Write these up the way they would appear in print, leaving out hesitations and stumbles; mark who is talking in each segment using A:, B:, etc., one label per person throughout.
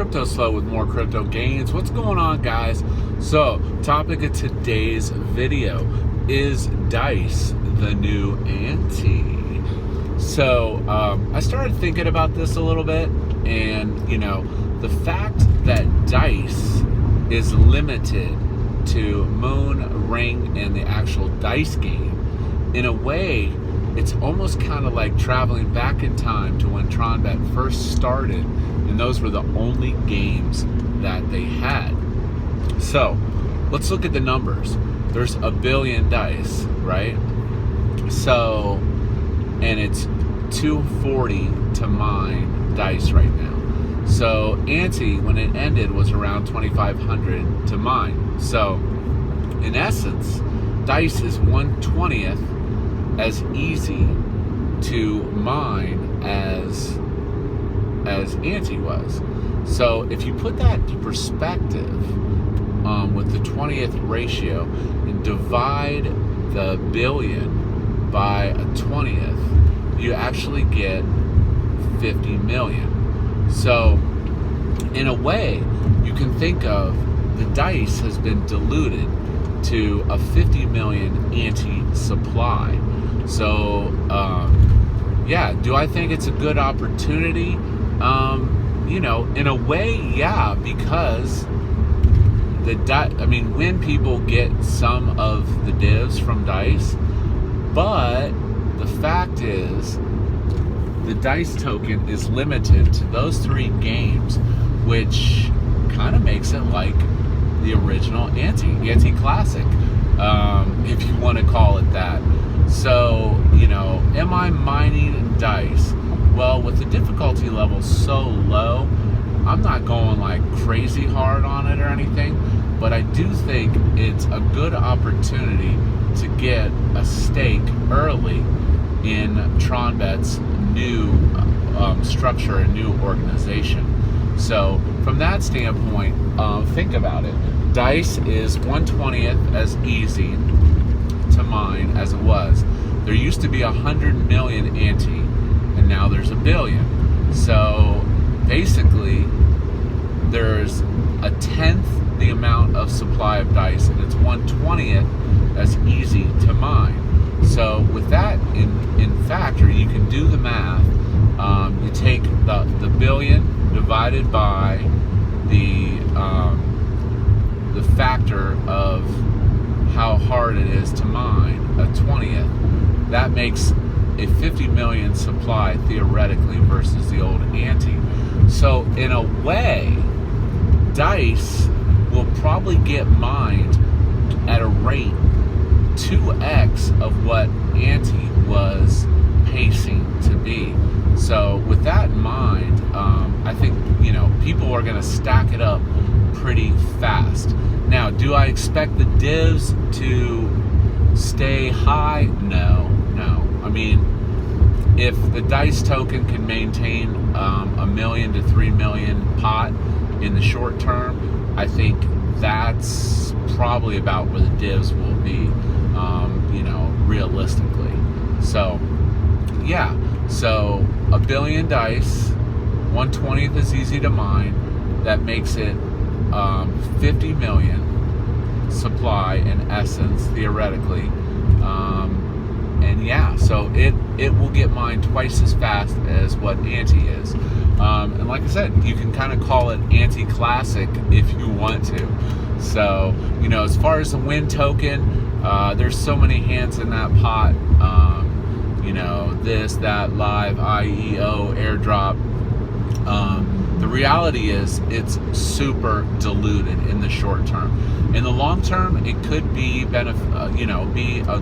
A: Cryptoslo with more crypto gains. What's going on, guys? So, topic of today's video is Dice, the new ANTE. So, I started thinking about this a little bit, and the fact that Dice is limited to Moon, Ring, and the actual Dice game, in a way, it's almost kind of like traveling back in time to when Tronbet first started, and those were the only games that they had. So, let's look at the numbers. There's 1 billion dice, right? So, and it's 240 to mine dice right now. So, ANTE, when it ended, was around 2,500 to mine. So, in essence, dice is 1/20th as easy to mine as ANTE was. So if you put that into perspective with the 20th ratio and divide the billion by a 20th, you actually get 50 million. So in a way, you can think of the dice has been diluted to a 50 million ANTE supply. So, yeah, do I think it's a good opportunity? In a way, yeah, because when people get some of the divs from Dice, but the fact is, the Dice token is limited to those 3 games, which kind of makes it like the original ANTE Classic, if you want to call it that. So, am I mining dice? Well, with the difficulty level so low, I'm not going like crazy hard on it or anything, but I do think it's a good opportunity to get a stake early in Tronbet's new structure and new organization. So, from that standpoint, think about it. Dice is 1/20th as easy to mine as it was. There used to be 100 million ANTE, and now there's 1 billion. So basically, there's a 10th the amount of supply of dice, and it's 1/20th as easy to mine. So with that in factor, you can do the math. You take the billion divided by the factor of how hard it is to mine, a 20th. That makes a 50 million supply theoretically versus the old ANTE. So in a way, Dice will probably get mined at a rate 2x of what ANTE was pacing to be. So with that in mind, I think people are going to stack it up pretty fast. Now, do I expect the divs to stay high? No. I mean, if the Dice token can maintain 1 million to 3 million pot in the short term, I think that's probably about where the divs will be, realistically. So, yeah. So, 1 billion dice, 1/20th is easy to mine. That makes it 50 million supply in essence, theoretically. And yeah, so it will get mined twice as fast as what ANTE is. And like I said, you can kind of call it ANTE Classic if you want to. So, as far as the win token, there's so many hands in that pot. This, that, live, IEO, airdrop. The reality is it's super diluted in the short term. In the long term, it could be be a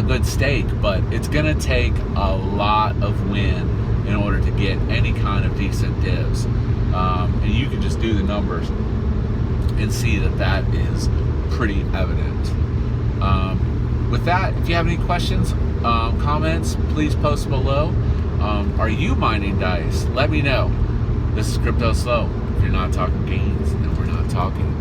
A: good stake, but it's going to take a lot of win in order to get any kind of decent divs. And you can just do the numbers and see that is pretty evident. With that, if you have any questions, comments, please post below. Are you mining dice? Let me know. This is Cryptoslo. If you're not talking gains, then we're not talking.